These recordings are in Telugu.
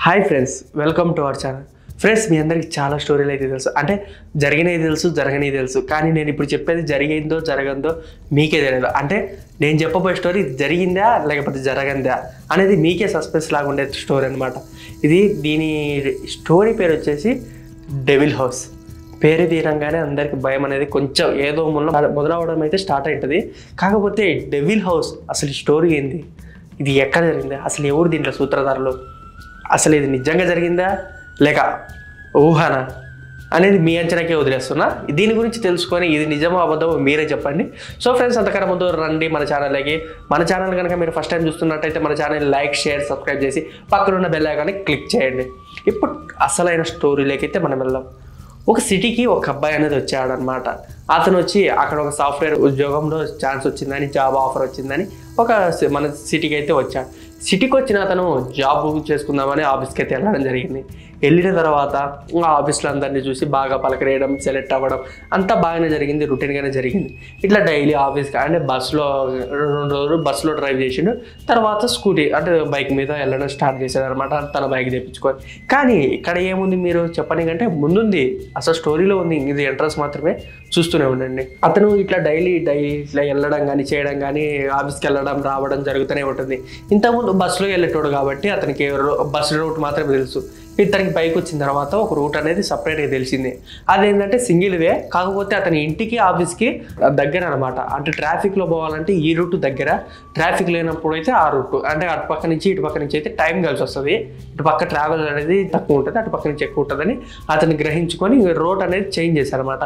Hi friends, welcome to our channel. Friends, మీ అందరికి చాలా స్టోరీలు అయితే తెలుసు, అంటే జరిగినవి తెలుసు, జరగనివి తెలుసు. కానీ నేను ఇప్పుడు చెప్పేది జరిగిందో జరగందో మీకే తెలియదు. అంటే నేను చెప్పబోయే స్టోరీ జరిగిందా లేకపోతే జరగందా అనేది మీకే సస్పెన్స్ లాగా ఉండే స్టోరీ అనమాట. దీని స్టోరీ పేరు వచ్చేసి డెవిల్ హౌస్. పేరు తీరంగానే అందరికి భయం అనేది కొంచెం ఏదో మొదలవడం అయితే స్టార్ట్ అవుతుంది. కాకపోతే డెవిల్ హౌస్ అసలు స్టోరీ ఏంది, ఇది ఎక్కడ జరిగింది, అసలు ఎవరు దీంట్లో సూత్రధారులు, అసలు ఇది నిజంగా జరిగిందా లేక ఊహనా అనేది మీ అంచనాకే వదిలేస్తున్నా. దీని గురించి తెలుసుకొని ఇది నిజమో అబద్ధమో మీరే చెప్పండి. సో ఫ్రెండ్స్, అంతకన్నా ముందు రండి మన ఛానల్కి. మన ఛానల్ కనుక మీరు ఫస్ట్ టైం చూస్తున్నట్టయితే మన ఛానల్ లైక్, షేర్, సబ్స్క్రైబ్ చేసి పక్కనున్న బెల్ ఐకాన్ని క్లిక్ చేయండి. ఇప్పుడు అసలైన స్టోరీలోకైతే మనం వెళ్దాం. ఒక సిటీకి ఒక అబ్బాయి అనేది వచ్చాడనమాట. అతను వచ్చి అక్కడ ఒక సాఫ్ట్వేర్ ఉద్యోగంలో ఛాన్స్ వచ్చిందని, జాబ్ ఆఫర్ వచ్చిందని మన సిటీకి అయితే వచ్చాడు. సిటీకి వచ్చిన అతను జాబ్ చేసుకుందామని ఆఫీస్కి అయితే వెళ్ళడం జరిగింది. వెళ్ళిన తర్వాత ఆ ఆఫీస్లో అందరినీ చూసి బాగా పలకరేయడం, సెలెక్ట్ అవ్వడం అంతా బాగానే జరిగింది, రొటీన్గానే జరిగింది. ఇట్లా డైలీ ఆఫీస్కి అంటే బస్సులో 2 రోజులు బస్సులో డ్రైవ్ చేసిండు. తర్వాత స్కూటీ అంటే బైక్ మీద వెళ్ళడం స్టార్ట్ చేశాడు అనమాట, తన బైక్ తెప్పించుకొని. కానీ ఇక్కడ ఏముంది మీరు చెప్పని అంటే ముందుంది, అసలు స్టోరీలో ఉంది, ఇది ఎంట్రన్స్ మాత్రమే, చూస్తూనే ఉండండి. అతను ఇట్లా డైలీ ఇట్లా వెళ్ళడం కానీ చేయడం కానీ, ఆఫీస్కి వెళ్ళడం రావడం జరుగుతూనే ఉంటుంది. ఇంతకుముందు బస్సులో వెళ్ళేటోడు కాబట్టి అతనికి బస్సు రూట్ మాత్రమే తెలుసు. ఇతనికి బైక్ వచ్చిన తర్వాత ఒక రూట్ అనేది సపరేట్గా తెలిసింది. అదేంటంటే సింగిల్ వే, కాకపోతే అతని ఇంటికి ఆఫీస్కి దగ్గర అనమాట. అంటే ట్రాఫిక్లో పోవాలంటే ఈ రూట్ దగ్గర, ట్రాఫిక్ లేనప్పుడు అయితే ఆ రూట్, అంటే అటు పక్క నుంచి ఇటు పక్క నుంచి అయితే టైం కలిసి వస్తుంది. ఇటు పక్క ట్రావెల్ అనేది తక్కువ ఉంటుంది, అటు పక్క నుంచి ఎక్కువ ఉంటుందని అతను గ్రహించుకొని రోడ్ అనేది చేంజ్ చేశారనమాట.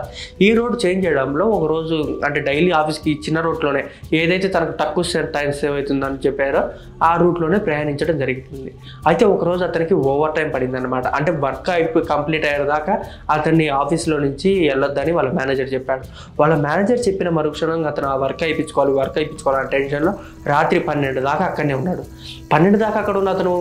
ఈ రోడ్ చేంజ్ చేయడంలో ఒక రోజు అంటే డైలీ ఆఫీస్కి ఇచ్చిన రూట్లోనే ఏదైతే తనకు తక్కువ టైం సేవ్ అవుతుందని చెప్పారో ఆ రూట్లోనే ప్రయాణించడం జరుగుతుంది. అయితే ఒకరోజు అతనికి ఓవర్ టైం పడింది అనమాట. అంటే వర్క్ కంప్లీట్ అయ్యేదాకా అతన్ని ఆఫీస్లో నుంచి వెళ్ళొద్దని వాళ్ళ మేనేజర్ చెప్పాడు. వాళ్ళ మేనేజర్ చెప్పిన మరుక్షణం అతను ఆ వర్క్ అయిపించుకోవాలని టెన్షన్లో రాత్రి 12 దాకా అక్కడనే ఉన్నాడు. 12 దాకా అక్కడ ఉన్న అతను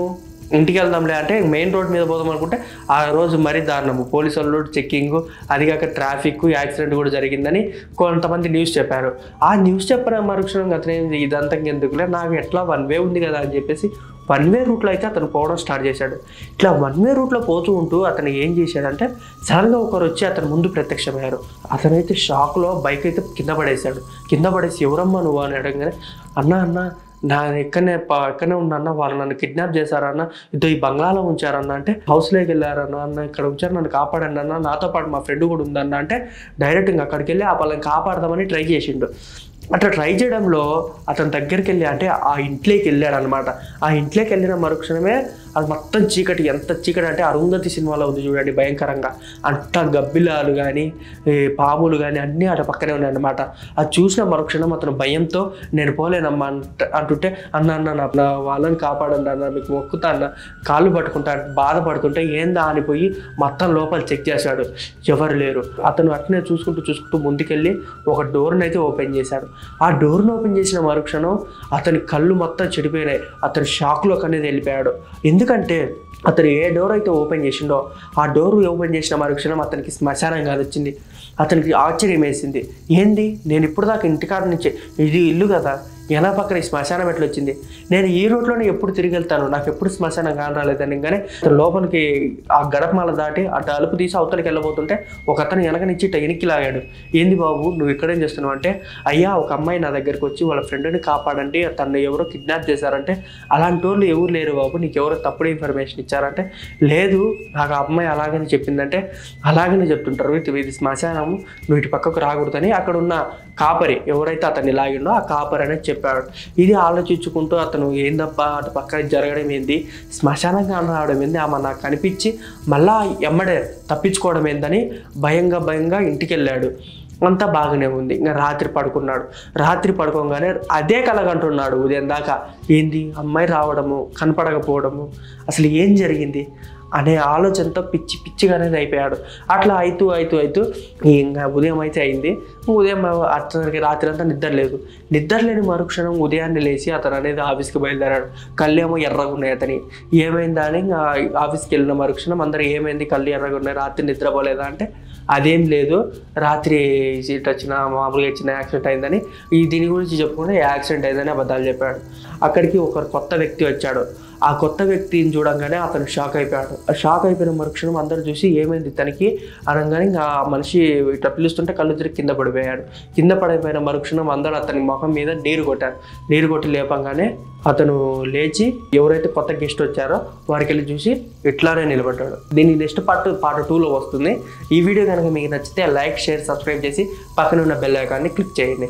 ఇంటికి వెళ్దాంలే అంటే మెయిన్ రోడ్ మీద పోదాం అనుకుంటే ఆ రోజు మరీ దారుణము, పోలీసు వాళ్ళు చెక్కింగ్, అదిగాక ట్రాఫిక్, యాక్సిడెంట్ కూడా జరిగిందని కొంతమంది న్యూస్ చెప్పారు. ఆ న్యూస్ చెప్పిన మరుక్షణం అతను ఇదంతా ఎందుకులే, నాకు ఎట్లా 1 వే ఉంది కదా అని చెప్పేసి 1 వే రూట్లో అయితే అతను పోవడం స్టార్ట్ చేశాడు. ఇట్లా 1 వే రూట్లో పోతూ ఉంటూ అతను ఏం చేశాడంటే సడన్గా ఒకరు వచ్చి అతని ముందు ప్రత్యక్షమయ్యారు. అతనైతే షాక్లో బైక్ అయితే కింద పడేశాడు. కింద పడేసి ఎవరమ్మా నువ్వు అని అడగగానే, అన్న నా ఎక్కడనే ఉన్నా, వాళ్ళు నన్ను కిడ్నాప్ చేశారన్న, ఇదో ఈ బంగ్లాలో ఉంచారన్న అంటే, హౌస్లోకి వెళ్ళారన్న, అన్న ఇక్కడ ఉంచారు, నన్ను కాపాడండి అన్న, నాతో పాటు మా ఫ్రెండ్ కూడా ఉందన్న అంటే డైరెక్ట్గా అక్కడికి వెళ్ళి ఆ వాళ్ళని కాపాడదామని ట్రై చేసిండు. అట్లా ట్రై చేయడంలో అతని దగ్గరికి వెళ్ళి అంటే ఆ ఇంట్లోకి వెళ్ళాడు అనమాట. ఆ ఇంట్లోకి వెళ్ళిన మరుక్షణమే అది మొత్తం చీకటి, ఎంత చీకటి అంటే అరుంధతి సినిమాలో ఉంది చూడండి భయంకరంగా. అంతా గబ్బిలాలు కానీ పాములు కానీ అన్నీ అటు పక్కనే ఉన్నాయి అనమాట. అది చూసిన మరుక్షణం అతను భయంతో నేను పోలేనమ్మా అంటుంటే, అన్న నా వాళ్ళని కాపాడండి అన్న, మీకు మొక్కుతా అన్న, కాళ్ళు పట్టుకుంటా బాధపడుతుంటే ఏందా అనిపోయి మొత్తం లోపల చెక్ చేశాడు, ఎవరు లేరు. అతను అట్నే చూసుకుంటూ ముందుకెళ్ళి ఒక డోర్ని అయితే ఓపెన్ చేశాడు. ఆ డోర్ను ఓపెన్ చేసిన మరుక్షణం అతని కళ్ళు మొత్తం చెడిపోయినాయి. అతను షాక్లోకి అనేది వెళ్ళిపోయాడు. ఎందుకంటే అతను ఏ డోర్ అయితే ఓపెన్ చేసిండో ఆ డోర్ ఓపెన్ చేసిన మరుక్షణం అతనికి శ్మశానం కాదు వచ్చింది. అతనికి ఆశ్చర్యం వేసింది, ఏంది నేను ఇప్పుడు దాకా ఇంటికాడ నుంచి, ఇది ఇల్లు కదా, ఎలా పక్కన ఈ శ్మశానం ఎట్లా వచ్చింది, నేను ఈ రూట్లోనే ఎప్పుడు తిరిగి వెళ్తాను, నాకు ఎప్పుడు శ్మశానం కానరాలేదని. కానీ లోపలికి ఆ గడపమాల దాటి ఆ తలుపు తీసి అవతలికి వెళ్ళబోతుంటే ఒక అతను వెనక నుంచి వెనక్కి లాగాడు. ఏంది బాబు నువ్వు ఇక్కడేం చేస్తున్నావు అంటే, అయ్యా ఒక అమ్మాయి నా దగ్గరికి వచ్చి వాళ్ళ ఫ్రెండ్ని కాపాడండి, తను ఎవరో కిడ్నాప్ చేశారంటే, అలాంటి వాళ్ళు ఎవరు లేరు బాబు, నీకు ఎవరో తప్పుడు ఇన్ఫర్మేషన్ ఇచ్చారంటే, లేదు నాకు ఆ అమ్మాయి అలాగని చెప్పిందంటే, అలాగనే చెప్తుంటారు, ఇది శ్మశానము, నువ్వు ఇటు పక్కకు రాకూడదని అక్కడ ఉన్న కాపరి ఎవరైతే అతన్ని లాగిండో ఆ కాపరి అనేది చెప్పాడు. ఇది ఆలోచించుకుంటూ అతను ఏందబ్బా అటు పక్కన జరగడం ఏంది, శ్మశానంగా రావడం ఏంది, ఆమె నాకు కనిపించి మళ్ళా ఎమ్మడే తప్పించుకోవడం ఏందని భయంగా ఇంటికి వెళ్ళాడు. అంతా బాగానే ఉంది. ఇంకా రాత్రి పడుకున్నాడు. రాత్రి పడుకోగానే అదే కలగంటున్నాడు ఉదయం దాకా. ఏంది అమ్మాయి రావడము, కనపడకపోవడము, అసలు ఏం జరిగింది అనే ఆలోచనతో పిచ్చిగా అనేది అయిపోయాడు. అట్లా అవుతూ ఇంకా ఉదయం అయితే అయింది. ఉదయం అతనికి రాత్రి అంతా నిద్ర లేని మరుక్షణం ఉదయాన్నే లేచి అతను అనేది ఆఫీస్కి బయలుదేరాడు. కళ్ళేమో ఎర్రగా ఉన్నాయి అతని. ఏమైందా అని ఆఫీస్కి వెళ్ళిన మరుక్షణం అందరూ ఏమైంది, కళ్ళు ఎర్రగా ఉన్నాయి, రాత్రి నిద్రపోలేదా అంటే, అదేం లేదు, రాత్రి సీట్ వచ్చిన మామూలుగా ఇచ్చిన యాక్సిడెంట్ అయిందని, దీని గురించి చెప్పుకుంటే యాక్సిడెంట్ అయిందని అబద్ధాలు చెప్పాడు. అక్కడికి ఒక కొత్త వ్యక్తి వచ్చాడు. ఆ కొత్త వ్యక్తిని చూడంగానే అతను షాక్ అయిపోయాడు. ఆ షాక్ అయిపోయిన మరుక్షణం అందరూ చూసి ఏమైంది తనకి అనగానే ఇంకా ఆ మనిషి ఇట్లా పిలుస్తుంటే కళ్ళు తిరిగి కింద పడిపోయాడు. కింద పడిపోయిన మరుక్షణం అందరూ అతని ముఖం మీద నీరు కొట్టారు. నీరు కొట్టి లేపంగానే అతను లేచి ఎవరైతే కొత్త గెస్ట్ వచ్చారో వారికి వెళ్ళి చూసి ఇట్లానే నిలబడ్డాడు. దీని నెక్స్ట్ పార్ట్ 2లో వస్తుంది. ఈ వీడియో కనుక మీకు నచ్చితే లైక్, షేర్, సబ్స్క్రైబ్ చేసి పక్కన ఉన్న బెల్ ఐకాన్ని క్లిక్ చేయండి.